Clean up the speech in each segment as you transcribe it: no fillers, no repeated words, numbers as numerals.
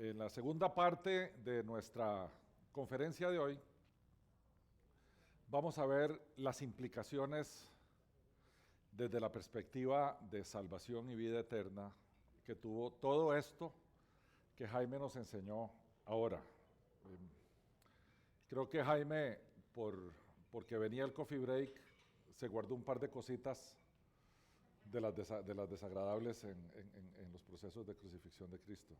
En la segunda parte de nuestra conferencia de hoy vamos a ver las implicaciones desde la perspectiva de salvación y vida eterna que tuvo todo esto que Jaime nos enseñó ahora. Creo que Jaime, porque venía el coffee break, se guardó un par de cositas de las desagradables en los procesos de crucifixión de Cristo.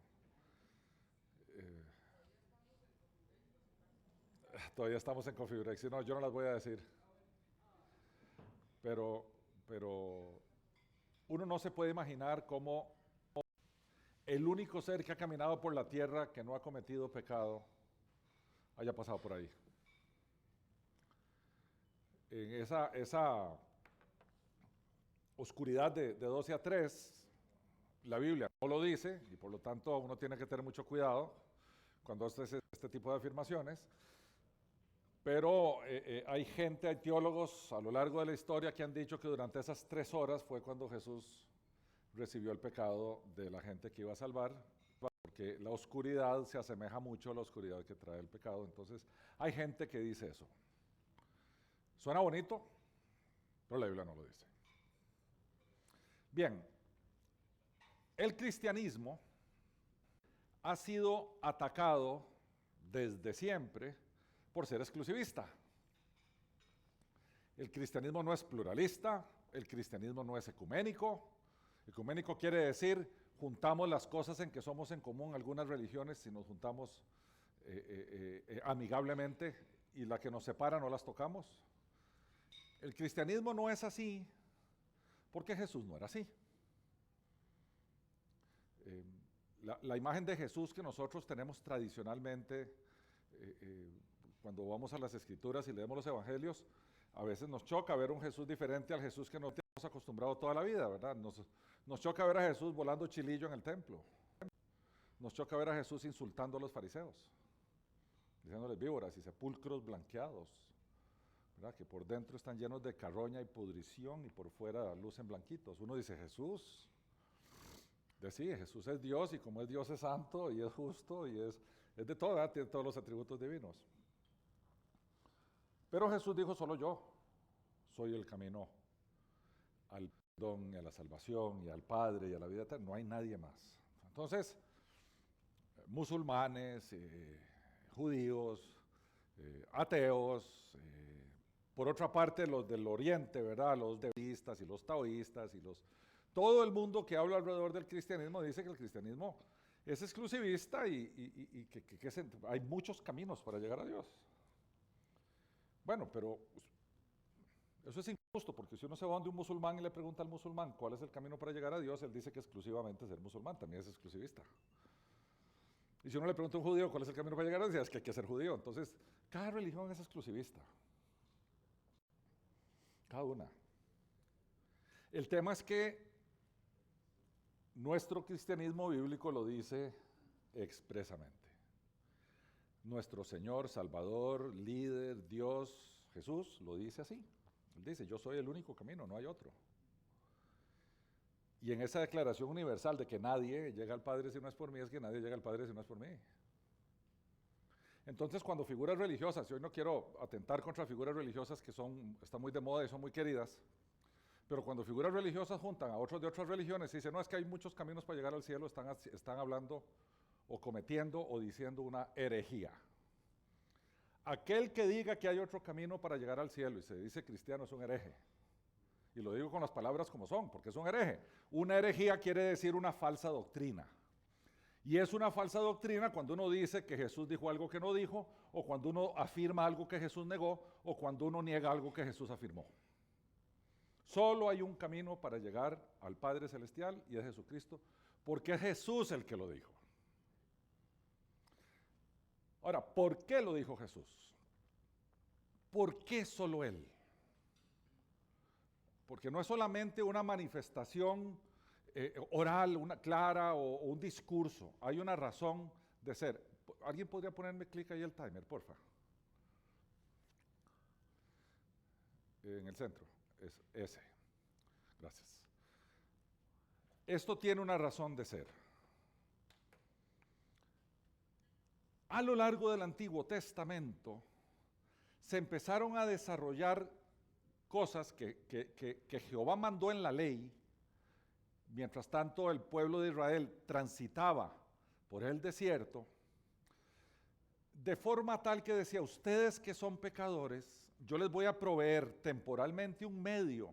Todavía estamos en coffee break, si no, yo no las voy a decir. Pero uno no se puede imaginar cómo el único ser que ha caminado por la tierra que no ha cometido pecado haya pasado por ahí. En esa oscuridad de 12 a 3, la Biblia no lo dice, y por lo tanto uno tiene que tener mucho cuidado cuando hace este tipo de afirmaciones, pero hay teólogos a lo largo de la historia que han dicho que durante esas 3 horas fue cuando Jesús recibió el pecado de la gente que iba a salvar, porque la oscuridad se asemeja mucho a la oscuridad que trae el pecado. Entonces hay gente que dice eso. Suena bonito, pero la Biblia no lo dice. Bien, el cristianismo ha sido atacado desde siempre por ser exclusivista. El cristianismo no es pluralista, el cristianismo no es ecuménico. Ecuménico quiere decir juntamos las cosas en que somos en común algunas religiones si nos juntamos amigablemente, y la que nos separa no las tocamos. El cristianismo no es así porque Jesús no era así. La imagen de Jesús que nosotros tenemos tradicionalmente, cuando vamos a las Escrituras y leemos los Evangelios, a veces nos choca ver un Jesús diferente al Jesús que nos hemos acostumbrado toda la vida, ¿verdad? Nos choca ver a Jesús volando chilillo en el templo. Nos choca ver a Jesús insultando a los fariseos, diciéndoles víboras y sepulcros blanqueados, ¿verdad? Que por dentro están llenos de carroña y pudrición y por fuera lucen blanquitos. Uno dice, Jesús, sí, Jesús es Dios, y como es Dios es santo y es justo y es de todo, ¿verdad? Tiene todos los atributos divinos. Pero Jesús dijo, solo yo soy el camino al perdón y a la salvación y al Padre y a la vida eterna. No hay nadie más. Entonces, musulmanes, judíos, ateos, por otra parte los del oriente, ¿verdad? Los budistas y los taoístas y todo el mundo que habla alrededor del cristianismo dice que el cristianismo es exclusivista y que hay muchos caminos para llegar a Dios. Bueno, pero eso es injusto, porque si uno se va donde un musulmán y le pregunta al musulmán cuál es el camino para llegar a Dios, él dice que exclusivamente ser musulmán, también es exclusivista. Y si uno le pregunta a un judío cuál es el camino para llegar a Dios, es que hay que ser judío. Entonces, cada religión es exclusivista. Cada una. El tema es que nuestro cristianismo bíblico lo dice expresamente. Nuestro Señor, Salvador, líder, Dios, Jesús, lo dice así. Él dice, yo soy el único camino, no hay otro. Y en esa declaración universal de que nadie llega al Padre si no es por mí, es que nadie llega al Padre si no es por mí. Entonces, cuando figuras religiosas, y hoy no quiero atentar contra figuras religiosas que están muy de moda y son muy queridas, pero cuando figuras religiosas juntan a otros de otras religiones y dicen, no, es que hay muchos caminos para llegar al cielo, están hablando o cometiendo o diciendo una herejía. Aquel que diga que hay otro camino para llegar al cielo y se dice cristiano es un hereje. Y lo digo con las palabras como son, porque es un hereje. Una herejía quiere decir una falsa doctrina. Y es una falsa doctrina cuando uno dice que Jesús dijo algo que no dijo, o cuando uno afirma algo que Jesús negó, o cuando uno niega algo que Jesús afirmó. Solo hay un camino para llegar al Padre Celestial y es Jesucristo, porque es Jesús el que lo dijo. Ahora, ¿por qué lo dijo Jesús? ¿Por qué solo Él? Porque no es solamente una manifestación oral, una clara o un discurso. Hay una razón de ser. ¿Alguien podría ponerme clic ahí el timer, porfa? En el centro, es ese. Gracias. Esto tiene una razón de ser. A lo largo del Antiguo Testamento se empezaron a desarrollar cosas que Jehová mandó en la ley. Mientras tanto el pueblo de Israel transitaba por el desierto, de forma tal que decía, ustedes que son pecadores, yo les voy a proveer temporalmente un medio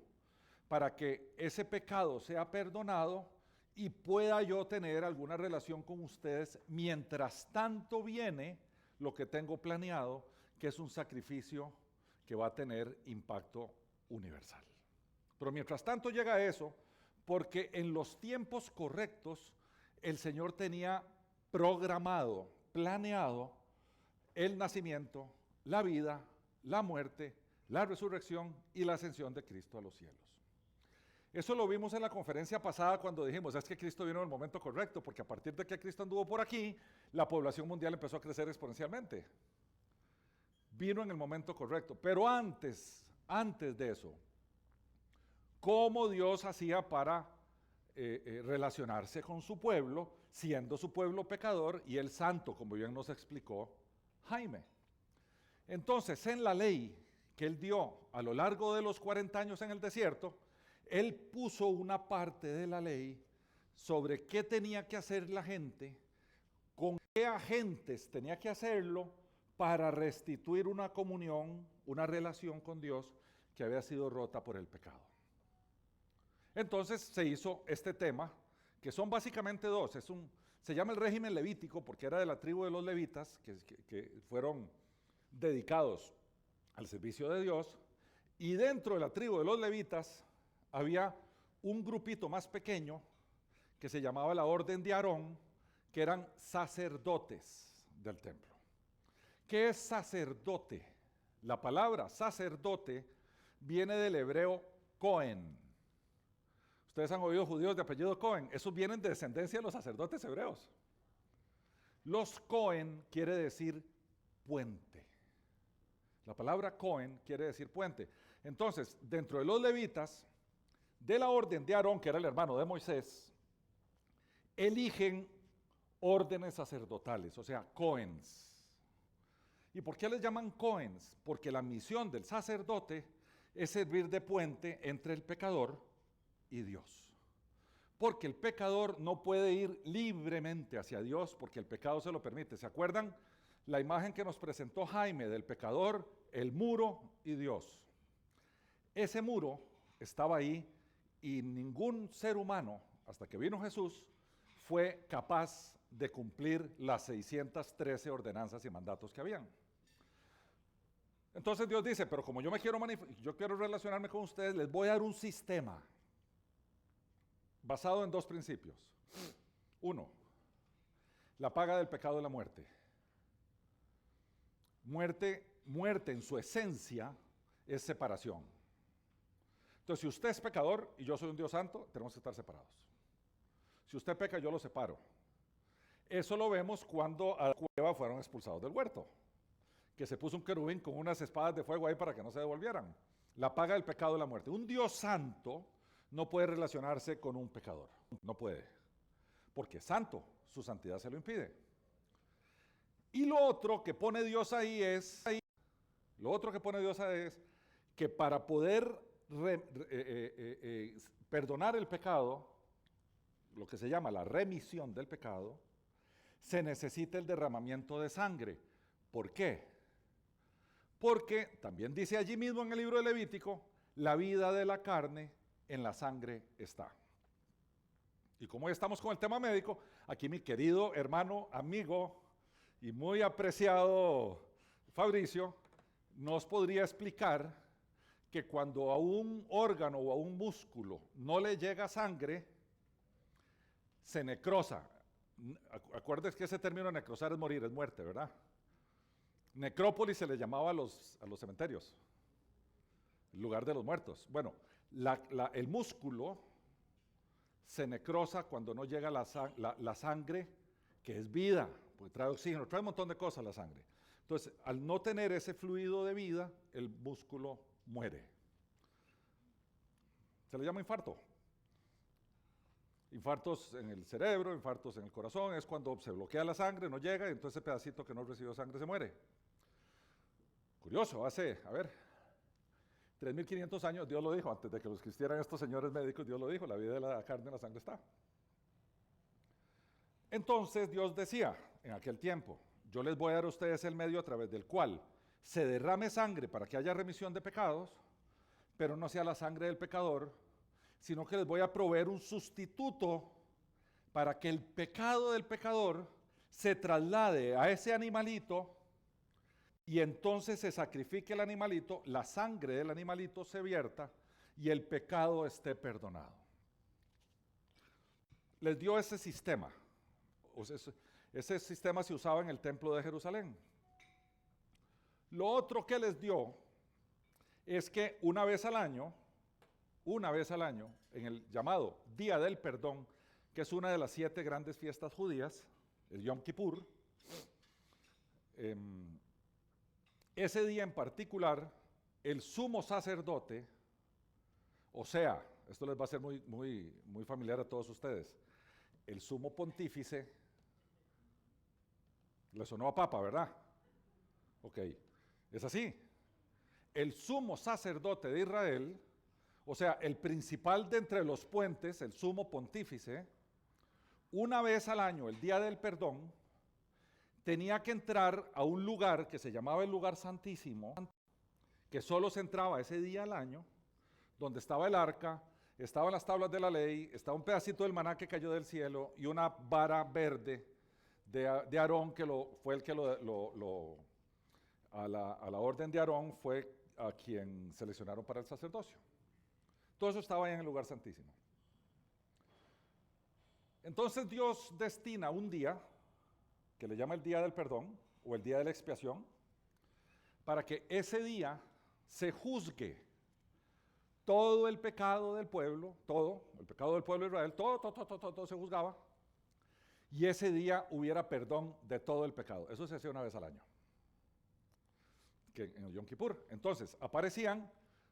para que ese pecado sea perdonado y pueda yo tener alguna relación con ustedes. Mientras tanto viene lo que tengo planeado, que es un sacrificio que va a tener impacto universal. Pero mientras tanto llega eso, porque en los tiempos correctos el Señor tenía programado, planeado el nacimiento, la vida, la muerte, la resurrección y la ascensión de Cristo a los cielos. Eso lo vimos en la conferencia pasada cuando dijimos, es que Cristo vino en el momento correcto, porque a partir de que Cristo anduvo por aquí, la población mundial empezó a crecer exponencialmente. Vino en el momento correcto, pero antes de eso, ¿cómo Dios hacía para relacionarse con su pueblo, siendo su pueblo pecador y él santo, como bien nos explicó Jaime? Entonces, en la ley que él dio a lo largo de los 40 años en el desierto, él puso una parte de la ley sobre qué tenía que hacer la gente, con qué agentes tenía que hacerlo para restituir una comunión, una relación con Dios que había sido rota por el pecado. Entonces se hizo este tema, que son básicamente dos. Se llama el régimen levítico porque era de la tribu de los levitas, que fueron dedicados al servicio de Dios, y dentro de la tribu de los levitas había un grupito más pequeño que se llamaba la orden de Aarón, que eran sacerdotes del templo. ¿Qué es sacerdote? La palabra sacerdote viene del hebreo Cohen. Ustedes han oído judíos de apellido Cohen, esos vienen de descendencia de los sacerdotes hebreos. Los Cohen quiere decir puente. La palabra Cohen quiere decir puente. Entonces, dentro de los levitas, de la orden de Aarón, que era el hermano de Moisés, eligen órdenes sacerdotales, o sea, Cohens. ¿Y por qué les llaman Cohens? Porque la misión del sacerdote es servir de puente entre el pecador y Dios. Porque el pecador no puede ir libremente hacia Dios porque el pecado se lo permite. ¿Se acuerdan la imagen que nos presentó Jaime del pecador, el muro y Dios? Ese muro estaba ahí y ningún ser humano, hasta que vino Jesús, fue capaz de cumplir las 613 ordenanzas y mandatos que habían. Entonces Dios dice, pero como yo quiero relacionarme con ustedes, les voy a dar un sistema basado en dos principios. Uno, la paga del pecado es la muerte. Muerte en su esencia es separación. Entonces, si usted es pecador y yo soy un Dios santo, tenemos que estar separados. Si usted peca, yo lo separo. Eso lo vemos cuando Adán y Eva fueron expulsados del huerto, que se puso un querubín con unas espadas de fuego ahí para que no se devolvieran. La paga del pecado es la muerte. Un Dios santo no puede relacionarse con un pecador. No puede. Porque es santo. Su santidad se lo impide. Y lo otro que pone Dios ahí es que para poder perdonar el pecado, lo que se llama la remisión del pecado, se necesita el derramamiento de sangre. ¿Por qué? Porque también dice allí mismo en el libro de Levítico, la vida de la carne en la sangre está. Y como ya estamos con el tema médico, aquí mi querido hermano, amigo y muy apreciado Fabricio nos podría explicar que cuando a un órgano o a un músculo no le llega sangre, se necrosa. Acuérdense que ese término necrosar es morir, es muerte, ¿verdad? Necrópolis se le llamaba a los cementerios, el lugar de los muertos. Bueno, el músculo se necrosa cuando no llega la sangre, que es vida, porque trae oxígeno, trae un montón de cosas la sangre. Entonces, al no tener ese fluido de vida, el músculo muere. Se le llama infarto. Infartos en el cerebro, infartos en el corazón, es cuando se bloquea la sangre, no llega, y entonces ese pedacito que no recibió sangre se muere. Curioso, hace, a ver, 3.500 años Dios lo dijo, antes de que los existieran estos señores médicos, Dios lo dijo, la vida de la carne en la sangre está. Entonces Dios decía en aquel tiempo, yo les voy a dar a ustedes el medio a través del cual se derrame sangre para que haya remisión de pecados, pero no sea la sangre del pecador, sino que les voy a proveer un sustituto para que el pecado del pecador se traslade a ese animalito y entonces se sacrifique el animalito, la sangre del animalito se vierta y el pecado esté perdonado. Les dio ese sistema. Ese sistema se usaba en el templo de Jerusalén. Lo otro que les dio es que una vez al año, en el llamado Día del Perdón, que es una de las 7 grandes fiestas judías, el Yom Kippur, ese día en particular, el sumo sacerdote, o sea, esto les va a ser muy familiar a todos ustedes, el sumo pontífice, le sonó a papa, ¿verdad? Ok, es así. El sumo sacerdote de Israel, o sea, el principal de entre los puentes, el sumo pontífice, una vez al año, el Día del Perdón, tenía que entrar a un lugar que se llamaba el lugar santísimo, que solo se entraba ese día al año, donde estaba el arca, estaban las tablas de la ley, estaba un pedacito del maná que cayó del cielo y una vara verde de Aarón, que fue el que a la orden de Aarón fue a quien seleccionaron para el sacerdocio. Todo eso estaba ahí en el lugar santísimo. Entonces Dios destina un día, que le llama el Día del Perdón, o el Día de la Expiación, para que ese día se juzgue todo el pecado del pueblo, todo, el pecado del pueblo de Israel, todo se juzgaba, y ese día hubiera perdón de todo el pecado. Eso se hacía una vez al año, que en el Yom Kippur. Entonces, aparecían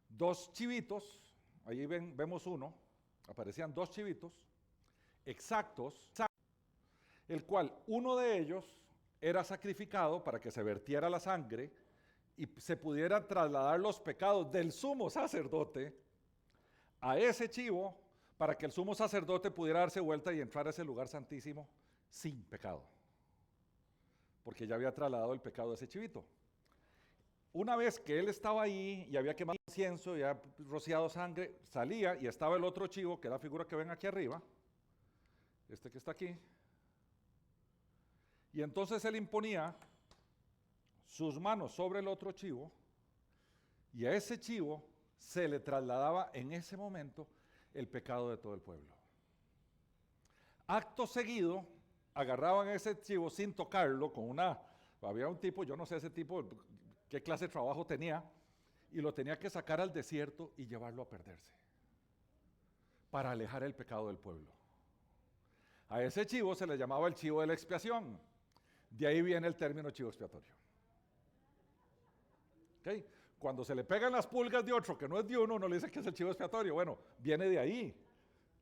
2 chivitos, ahí vemos uno, aparecían 2 chivitos exactos, el cual uno de ellos era sacrificado para que se vertiera la sangre y se pudieran trasladar los pecados del sumo sacerdote a ese chivo para que el sumo sacerdote pudiera darse vuelta y entrar a ese lugar santísimo sin pecado, porque ya había trasladado el pecado de ese chivito. Una vez que él estaba ahí y había quemado incienso y había rociado sangre, salía y estaba el otro chivo, que es la figura que ven aquí arriba, este que está aquí, y entonces él imponía sus manos sobre el otro chivo y a ese chivo se le trasladaba en ese momento el pecado de todo el pueblo. Acto seguido, agarraban ese chivo sin tocarlo, había un tipo, yo no sé ese tipo, qué clase de trabajo tenía, y lo tenía que sacar al desierto y llevarlo a perderse, para alejar el pecado del pueblo. A ese chivo se le llamaba el chivo de la expiación, de ahí viene el término chivo expiatorio. ¿Okay? Cuando se le pegan las pulgas de otro que no es de uno le dice que es el chivo expiatorio. Bueno, viene de ahí.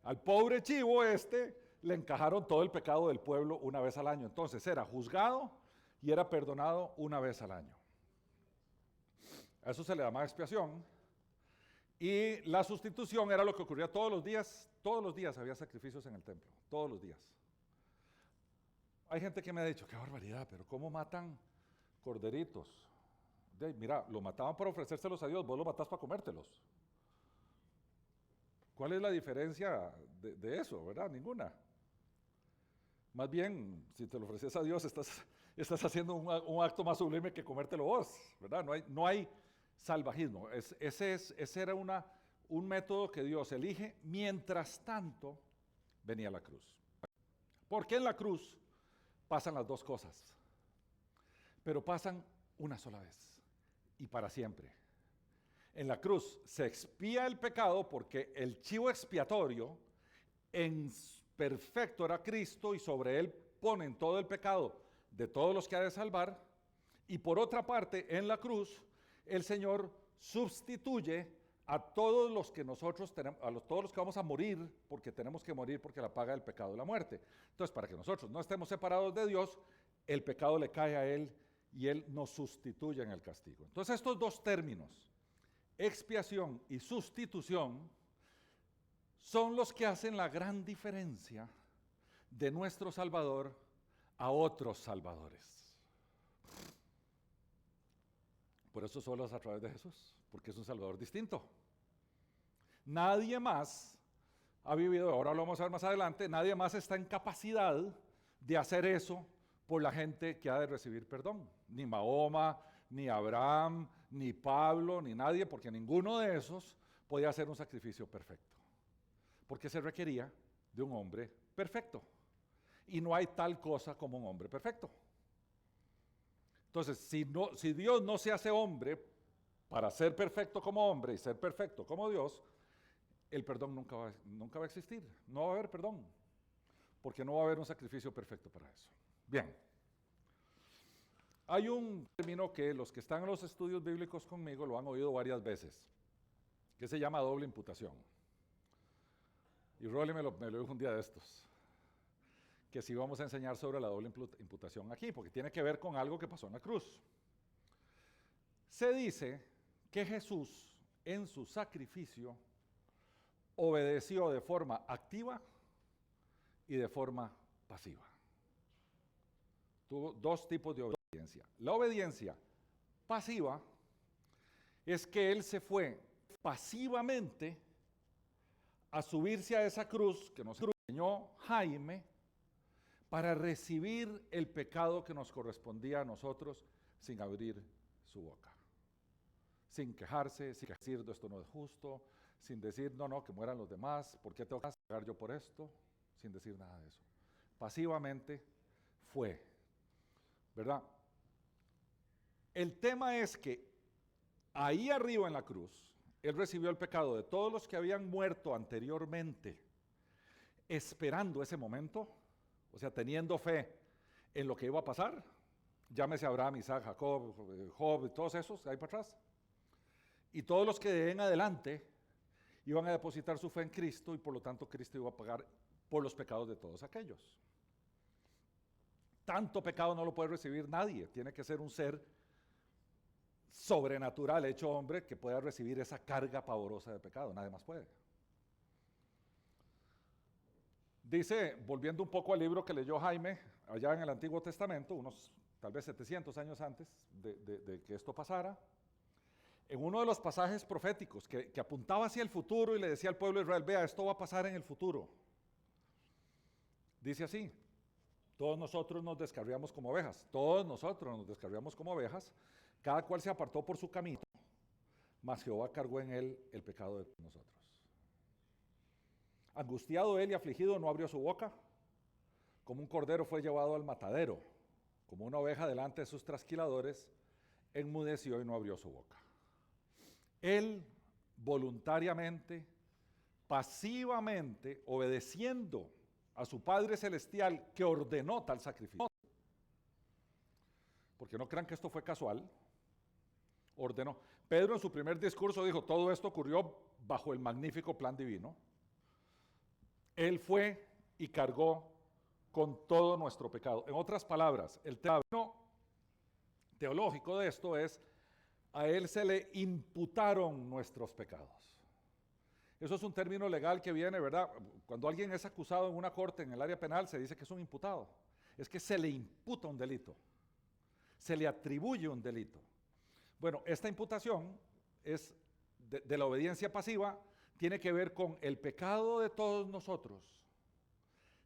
Al pobre chivo le encajaron todo el pecado del pueblo una vez al año. Entonces era juzgado y era perdonado una vez al año. A eso se le llama expiación. Y la sustitución era lo que ocurría todos los días. Todos los días había sacrificios en el templo. Todos los días. Hay gente que me ha dicho, qué barbaridad, pero ¿cómo matan corderitos? Mira, lo mataban para ofrecérselos a Dios, vos lo matás para comértelos. ¿Cuál es la diferencia de eso, verdad? Ninguna. Más bien, si te lo ofreces a Dios, estás haciendo un acto más sublime que comértelo vos, ¿verdad? No hay salvajismo. Ese era un método que Dios elige. Mientras tanto, venía la cruz. Porque en la cruz pasan las 2 cosas, pero pasan una sola vez y para siempre. En la cruz se expía el pecado porque el chivo expiatorio en perfecto era Cristo y sobre él ponen todo el pecado de todos los que ha de salvar. Y por otra parte, en la cruz, el Señor sustituye a todos los que nosotros tenemos, todos los que vamos a morir, porque tenemos que morir porque la paga del pecado es la muerte. Entonces, para que nosotros no estemos separados de Dios, el pecado le cae a Él y Él nos sustituye en el castigo. Entonces, estos dos términos, expiación y sustitución, son los que hacen la gran diferencia de nuestro Salvador a otros salvadores. Por eso solo es a través de Jesús, porque es un Salvador distinto. Nadie más ha vivido, ahora lo vamos a ver más adelante, nadie más está en capacidad de hacer eso por la gente que ha de recibir perdón. Ni Mahoma, ni Abraham, ni Pablo, ni nadie, porque ninguno de esos podía hacer un sacrificio perfecto. Porque se requería de un hombre perfecto. Y no hay tal cosa como un hombre perfecto. Entonces, si Dios no se hace hombre para ser perfecto como hombre y ser perfecto como Dios, el perdón nunca va a existir. No va a haber perdón, porque no va a haber un sacrificio perfecto para eso. Bien. Hay un término que los que están en los estudios bíblicos conmigo lo han oído varias veces, que se llama doble imputación. Y Rolly me lo dijo un día de estos, que sí vamos a enseñar sobre la doble imputación aquí, porque tiene que ver con algo que pasó en la cruz. Se dice que Jesús, en su sacrificio, obedeció de forma activa y de forma pasiva. Tuvo dos tipos de obediencia. La obediencia pasiva es que Él se fue pasivamente a subirse a esa cruz que nos enseñó Jaime, para recibir el pecado que nos correspondía a nosotros sin abrir su boca. Sin quejarse, sin decir esto no es justo, sin decir no, que mueran los demás, ¿por qué tengo que pagar yo por esto? Sin decir nada de eso. Pasivamente fue, ¿verdad? El tema es que ahí arriba en la cruz, Él recibió el pecado de todos los que habían muerto anteriormente, esperando ese momento. O sea, teniendo fe en lo que iba a pasar, llámese Abraham, Isaac, Jacob, Job, todos esos, ahí para atrás. Y todos los que de en adelante iban a depositar su fe en Cristo y por lo tanto Cristo iba a pagar por los pecados de todos aquellos. Tanto pecado no lo puede recibir nadie, tiene que ser un ser sobrenatural, hecho hombre, que pueda recibir esa carga pavorosa de pecado, nadie más puede. Dice, volviendo un poco al libro que leyó Jaime, allá en el Antiguo Testamento, unos tal vez 700 años antes de que esto pasara, en uno de los pasajes proféticos que apuntaba hacia el futuro y le decía al pueblo de Israel, vea, esto va a pasar en el futuro. Dice así, todos nosotros nos descarriamos como ovejas, cada cual se apartó por su camino, mas Jehová cargó en él el pecado de nosotros. Angustiado él y afligido no abrió su boca, como un cordero fue llevado al matadero, como una oveja delante de sus trasquiladores, enmudeció y no abrió su boca. Él voluntariamente, pasivamente, obedeciendo a su Padre Celestial que ordenó tal sacrificio. Porque no crean que esto fue casual, ordenó. Pedro en su primer discurso dijo, todo esto ocurrió bajo el magnífico plan divino. Él fue y cargó con todo nuestro pecado. En otras palabras, el término teológico de esto es, a Él se le imputaron nuestros pecados. Eso es un término legal que viene, ¿verdad? Cuando alguien es acusado en una corte, en el área penal, se dice que es un imputado. Es que se le imputa un delito. Se le atribuye un delito. Bueno, esta imputación es de la obediencia pasiva, tiene que ver con el pecado de todos nosotros.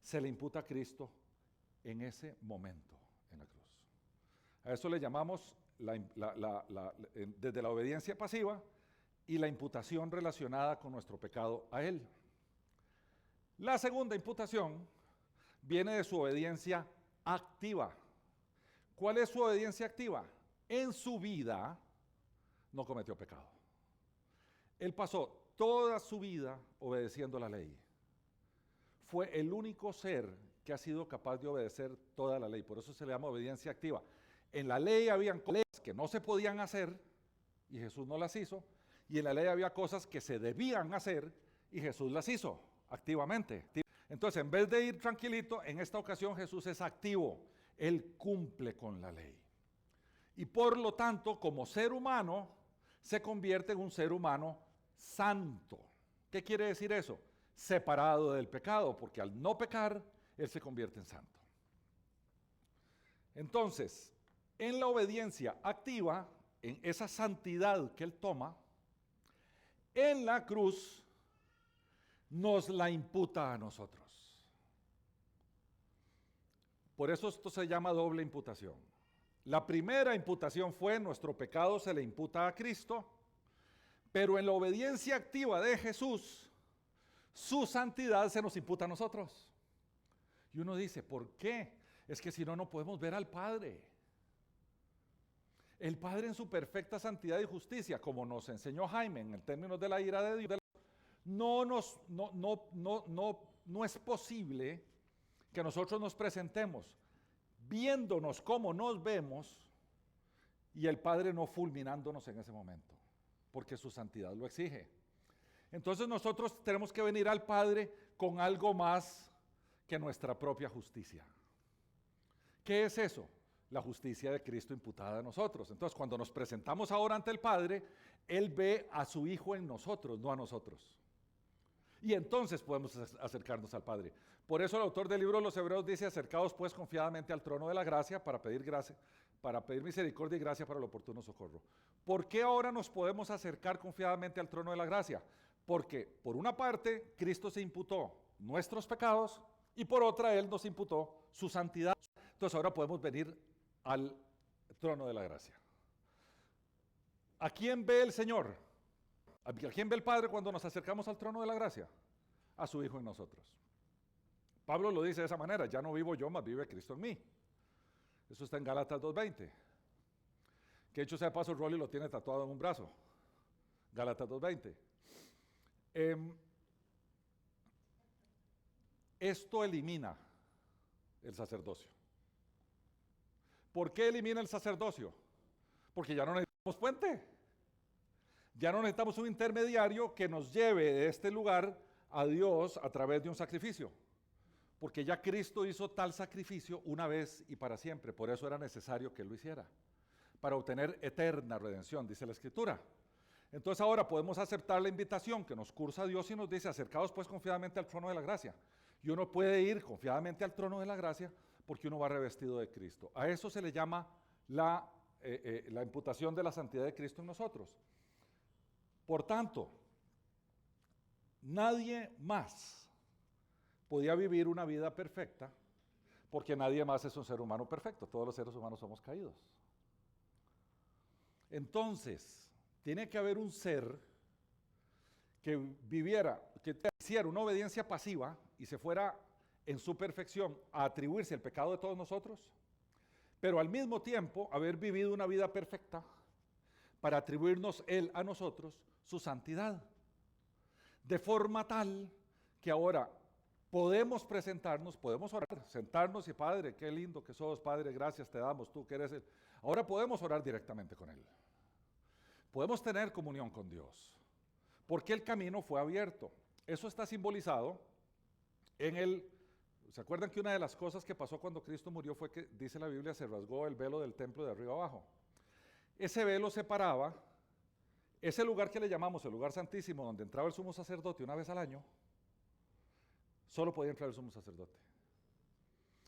Se le imputa a Cristo en ese momento en la cruz. A eso le llamamos desde la obediencia pasiva y la imputación relacionada con nuestro pecado a Él. La segunda imputación viene de su obediencia activa. ¿Cuál es su obediencia activa? En su vida no cometió pecado. Él pasó toda su vida obedeciendo la ley. Fue el único ser que ha sido capaz de obedecer toda la ley. Por eso se le llama obediencia activa. En la ley habían cosas que no se podían hacer y Jesús no las hizo. Y en la ley había cosas que se debían hacer y Jesús las hizo activamente. Entonces, en vez de ir tranquilito, en esta ocasión Jesús es activo. Él cumple con la ley. Y por lo tanto, como ser humano, se convierte en un ser humano santo. ¿Qué quiere decir eso? Separado del pecado, porque al no pecar, Él se convierte en santo. Entonces, en la obediencia activa, en esa santidad que Él toma, en la cruz nos la imputa a nosotros. Por eso esto se llama doble imputación. La primera imputación fue nuestro pecado se le imputa a Cristo, pero en la obediencia activa de Jesús, su santidad se nos imputa a nosotros. Y uno dice, ¿por qué? Es que si no, no podemos ver al Padre. El Padre en su perfecta santidad y justicia, como nos enseñó Jaime en términos de la ira de Dios, no es posible que nosotros nos presentemos viéndonos como nos vemos y el Padre no fulminándonos en ese momento, porque su santidad lo exige. Entonces nosotros tenemos que venir al Padre con algo más que nuestra propia justicia. ¿Qué es eso? La justicia de Cristo imputada a nosotros. Entonces, cuando nos presentamos ahora ante el Padre, Él ve a su Hijo en nosotros, no a nosotros. Y entonces podemos acercarnos al Padre. Por eso el autor del libro de los Hebreos dice, acercaos pues confiadamente al trono de la gracia para pedir misericordia y gracia para el oportuno socorro. ¿Por qué ahora nos podemos acercar confiadamente al trono de la gracia? Porque por una parte, Cristo se imputó nuestros pecados y por otra, Él nos imputó su santidad. Entonces ahora podemos venir al trono de la gracia. ¿A quién ve el Señor? ¿A quién ve el Padre cuando nos acercamos al trono de la gracia? A su Hijo en nosotros. Pablo lo dice de esa manera, ya no vivo yo, mas vive Cristo en mí. Eso está en Gálatas 2:20. Que hecho sea de paso, Rolly lo tiene tatuado en un brazo. Gálatas 2:20. Esto elimina el sacerdocio. ¿Por qué elimina el sacerdocio? Porque ya no necesitamos puente. Ya no necesitamos un intermediario que nos lleve de este lugar a Dios a través de un sacrificio. Porque ya Cristo hizo tal sacrificio una vez y para siempre. Por eso era necesario que Él lo hiciera. Para obtener eterna redención, dice la Escritura. Entonces ahora podemos aceptar la invitación que nos cursa Dios y nos dice, acercaos pues confiadamente al trono de la gracia. Y uno puede ir confiadamente al trono de la gracia porque uno va revestido de Cristo. A eso se le llama la imputación de la santidad de Cristo en nosotros. Por tanto, nadie más podía vivir una vida perfecta porque nadie más es un ser humano perfecto. Todos los seres humanos somos caídos. Entonces, tiene que haber un ser que viviera, que hiciera una obediencia pasiva y se fuera en su perfección a atribuirse el pecado de todos nosotros, pero al mismo tiempo haber vivido una vida perfecta para atribuirnos Él a nosotros su santidad. De forma tal que ahora podemos presentarnos, podemos orar, sentarnos y Padre, qué lindo que sos, Padre, gracias te damos, tú que eres Él. Ahora podemos orar directamente con Él. Podemos tener comunión con Dios, porque el camino fue abierto. Eso está simbolizado ¿se acuerdan que una de las cosas que pasó cuando Cristo murió fue que, dice la Biblia, se rasgó el velo del templo de arriba abajo? Ese velo separaba ese lugar que le llamamos el lugar santísimo, donde entraba el sumo sacerdote una vez al año, solo podía entrar el sumo sacerdote,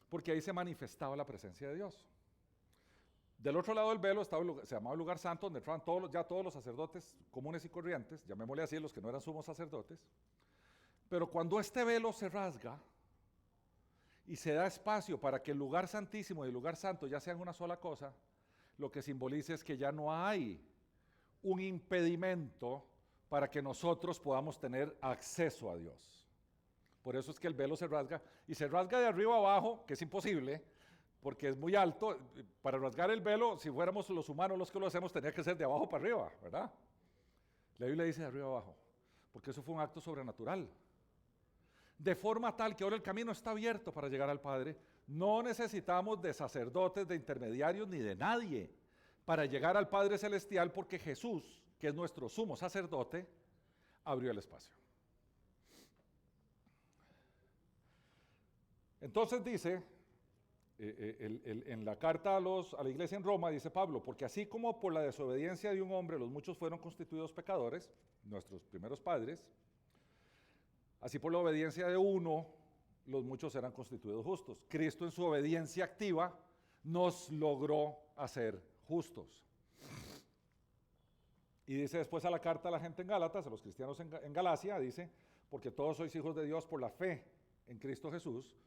porque ahí se manifestaba la presencia de Dios. Del otro lado del velo estaba se llamaba el lugar santo, donde entraban todos los sacerdotes comunes y corrientes, llamémosle así, los que no eran sumos sacerdotes. Pero cuando este velo se rasga y se da espacio para que el lugar santísimo y el lugar santo ya sean una sola cosa, lo que simboliza es que ya no hay un impedimento para que nosotros podamos tener acceso a Dios. Por eso es que el velo se rasga, y se rasga de arriba abajo, que es imposible, porque es muy alto. Para rasgar el velo, si fuéramos los humanos los que lo hacemos, tenía que ser de abajo para arriba, ¿verdad? La Biblia dice de arriba abajo, porque eso fue un acto sobrenatural. De forma tal que ahora el camino está abierto para llegar al Padre. No necesitamos de sacerdotes, de intermediarios, ni de nadie para llegar al Padre Celestial, porque Jesús que es nuestro sumo sacerdote, abrió el espacio. Entonces dice, en la carta a la iglesia en Roma, dice Pablo, porque así como por la desobediencia de un hombre los muchos fueron constituidos pecadores, nuestros primeros padres, así por la obediencia de uno, los muchos serán constituidos justos. Cristo en su obediencia activa nos logró hacer justos. Y dice después a la carta a la gente en Gálatas, a los cristianos en Galacia, dice, porque todos sois hijos de Dios por la fe en Cristo Jesús,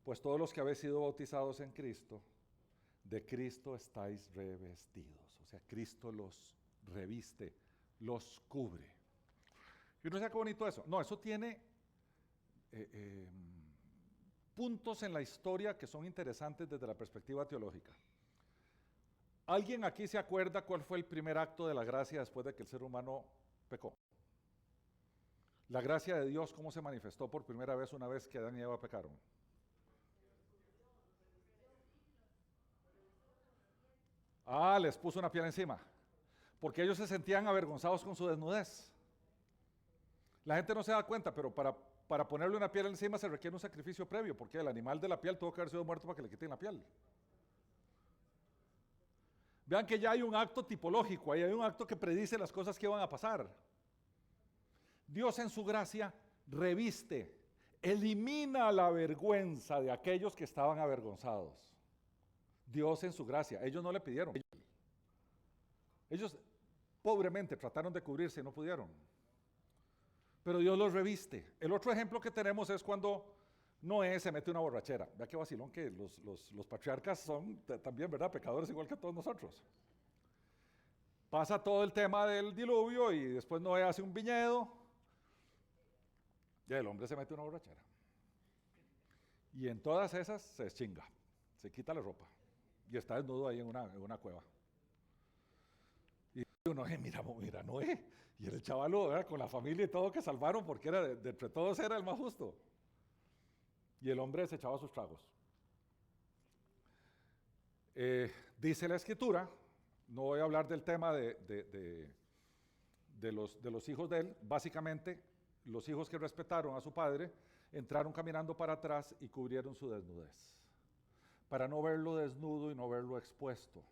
pues todos los que habéis sido bautizados en Cristo, de Cristo estáis revestidos. O sea, Cristo los reviste, los cubre. Y uno dice, qué bonito eso. No, eso tiene puntos en la historia que son interesantes desde la perspectiva teológica. ¿Alguien aquí se acuerda cuál fue el primer acto de la gracia después de que el ser humano pecó? La gracia de Dios, ¿cómo se manifestó por primera vez una vez que Adán y Eva pecaron? Les puso una piel encima, porque ellos se sentían avergonzados con su desnudez. La gente no se da cuenta, pero para ponerle una piel encima se requiere un sacrificio previo, porque el animal de la piel tuvo que haber sido muerto para que le quiten la piel. Vean que ya hay un acto tipológico, ahí hay un acto que predice las cosas que van a pasar. Dios en su gracia reviste, elimina la vergüenza de aquellos que estaban avergonzados. Dios en su gracia, ellos no le pidieron. Ellos pobremente trataron de cubrirse y no pudieron. Pero Dios los reviste. El otro ejemplo que tenemos es cuando Noé se mete una borrachera. Vea qué vacilón que los patriarcas son también, ¿verdad?, pecadores igual que todos nosotros. Pasa todo el tema del diluvio y después Noé hace un viñedo y el hombre se mete una borrachera. Y en todas esas se deschinga, se quita la ropa y está desnudo ahí en una cueva. Y uno, mira Noé, y era el chavalo, ¿verdad?, con la familia y todo que salvaron porque era de entre todos era el más justo. Y el hombre se echaba sus tragos. Dice la Escritura, no voy a hablar del tema de los hijos de él, básicamente los hijos que respetaron a su padre entraron caminando para atrás y cubrieron su desnudez, para no verlo desnudo y no verlo expuesto.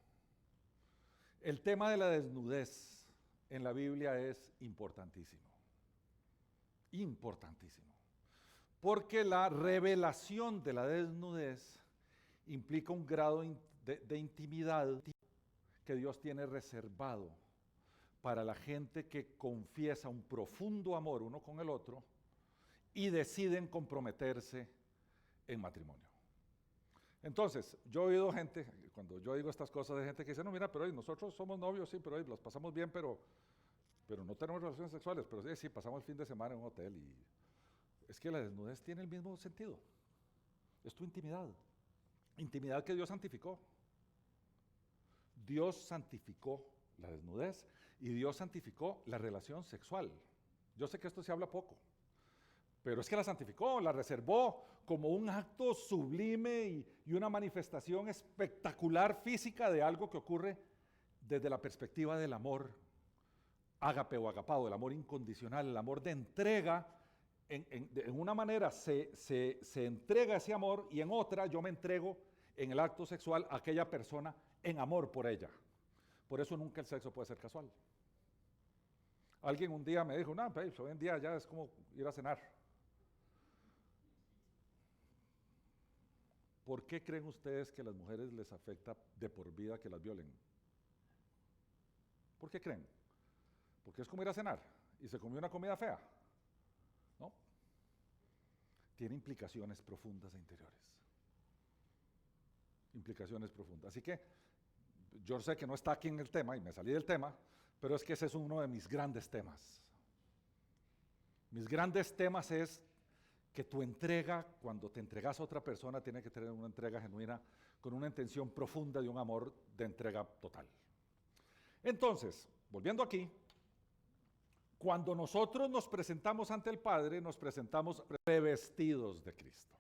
El tema de la desnudez en la Biblia es importantísimo, importantísimo. Porque la revelación de la desnudez implica un grado de intimidad que Dios tiene reservado para la gente que confiesa un profundo amor uno con el otro y deciden comprometerse en matrimonio. Entonces, yo he oído gente, cuando yo digo estas cosas, de gente que dice, no, mira, pero nosotros somos novios, sí, pero las pasamos bien, pero no tenemos relaciones sexuales, pero sí, pasamos el fin de semana en un hotel y... Es que la desnudez tiene el mismo sentido. Es tu intimidad. Intimidad que Dios santificó. Dios santificó la desnudez y Dios santificó la relación sexual. Yo sé que esto se habla poco, pero es que la santificó, la reservó como un acto sublime y una manifestación espectacular física de algo que ocurre desde la perspectiva del amor ágape o agapado, el amor incondicional, el amor de entrega. En una manera se entrega ese amor y en otra yo me entrego en el acto sexual a aquella persona en amor por ella. Por eso nunca el sexo puede ser casual. Alguien un día me dijo, no, pues, hoy en día ya es como ir a cenar. ¿Por qué creen ustedes que a las mujeres les afecta de por vida que las violen? ¿Por qué creen? Porque es como ir a cenar y se comió una comida fea. ¿No? Tiene implicaciones profundas e interiores. Implicaciones profundas. Así que yo sé que no está aquí en el tema y me salí del tema, pero es que ese es uno de mis grandes temas. Mis grandes temas es que tu entrega, cuando te entregas a otra persona, tiene que tener una entrega genuina, con una intención profunda de un amor de entrega total. Entonces, volviendo aquí, cuando nosotros nos presentamos ante el Padre, nos presentamos revestidos de Cristo.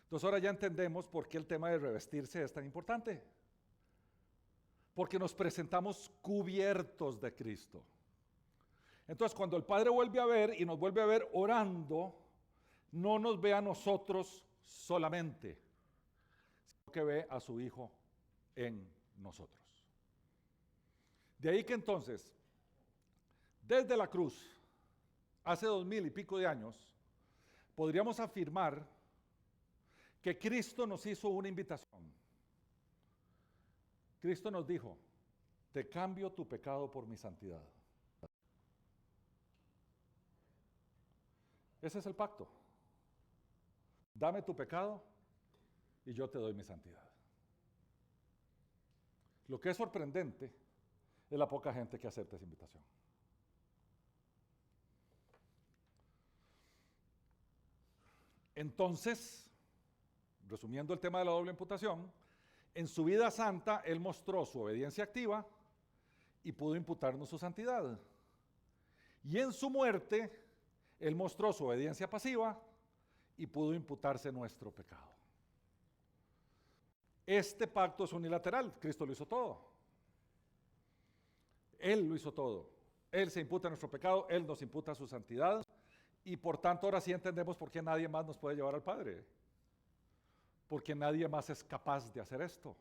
Entonces ahora ya entendemos por qué el tema de revestirse es tan importante. porque nos presentamos cubiertos de Cristo. Entonces, cuando el Padre vuelve a ver y nos vuelve a ver orando, no nos ve a nosotros solamente, sino que ve a su Hijo en nosotros. De ahí que entonces, desde la cruz, hace 2000 y pico de años, podríamos afirmar que Cristo nos hizo una invitación. Cristo nos dijo, te cambio tu pecado por mi santidad. Ese es el pacto. Dame tu pecado y yo te doy mi santidad. Lo que es sorprendente es la poca gente que acepta esa invitación. Entonces, resumiendo el tema de la doble imputación, en su vida santa Él mostró su obediencia activa y pudo imputarnos su santidad. Y en su muerte Él mostró su obediencia pasiva y pudo imputarse nuestro pecado. Este pacto es unilateral, Cristo lo hizo todo. Él lo hizo todo. Él se imputa nuestro pecado, Él nos imputa su santidad y por tanto ahora sí entendemos por qué nadie más nos puede llevar al Padre. Porque nadie más es capaz de hacer esto.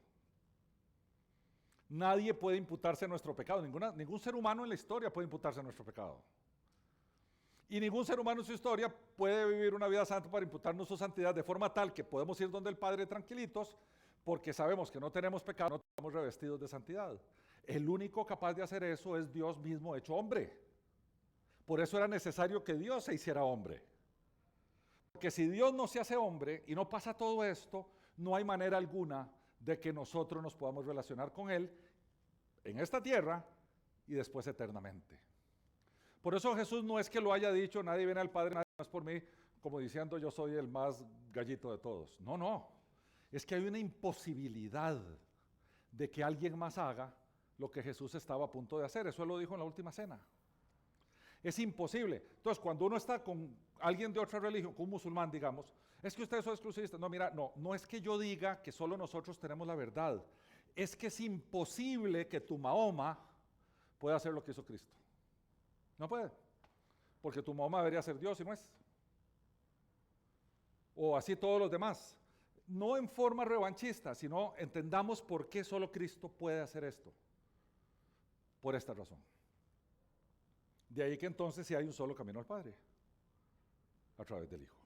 Nadie puede imputarse nuestro pecado, ningún ser humano en la historia puede imputarse nuestro pecado. Y ningún ser humano en su historia puede vivir una vida santa para imputarnos su santidad de forma tal que podemos ir donde el Padre tranquilitos porque sabemos que no tenemos pecado, no estamos revestidos de santidad. El único capaz de hacer eso es Dios mismo hecho hombre. Por eso era necesario que Dios se hiciera hombre. Porque si Dios no se hace hombre y no pasa todo esto, no hay manera alguna de que nosotros nos podamos relacionar con Él en esta tierra y después eternamente. Por eso Jesús no es que lo haya dicho, nadie viene al Padre, nadie más por mí, como diciendo yo soy el más gallito de todos. No, no. Es que hay una imposibilidad de que alguien más haga lo que Jesús estaba a punto de hacer. Eso Él lo dijo en la última cena. Es imposible. Entonces, cuando uno está con alguien de otra religión, con un musulmán, digamos, es que ustedes son exclusivistas. No, mira, no es que yo diga que solo nosotros tenemos la verdad. Es que es imposible que tu Mahoma pueda hacer lo que hizo Cristo. No puede. Porque tu Mahoma debería ser Dios y no es. O así todos los demás. No en forma revanchista, sino entendamos por qué solo Cristo puede hacer esto. Por esta razón. De ahí que entonces sí hay un solo camino al Padre, a través del Hijo.